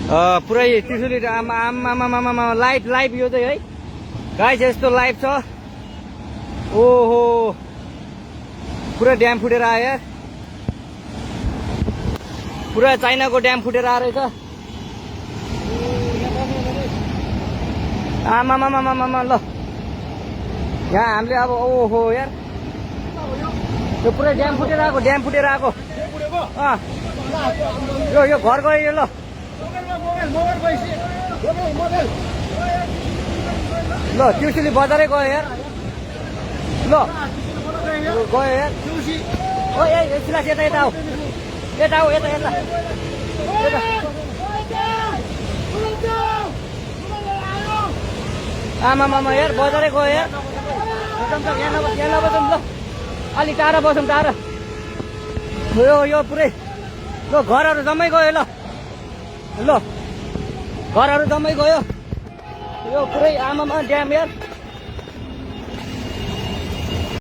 पुरै त्रिशुली आमा लाइभ यो चाहिँ है गाइस यस्तो लाइभ छ। ओहो पुरा ड्याम फुटेर आयो यार, पुरा चाइनाको ड्याम फुटेर आएर रहेछ। आमा ल यहाँ हामीले अब ओहो यार यो पुरै ड्याम फुटेर आएको यो घर गयो यो। ल ल त्रिशुली बजारै गयो यार। ल गयो यार। ओ ए सिलास यता आऊ यता आमा यार बजारै गयो यार। यहाँ नबसौँ ल, अलिक टाढा बसौँ टाढा। यो पुरै ल घरहरू जम्मै गयो। ल घरहरू जम्मै गयो। यो पुरै आमामा ड्याम यार।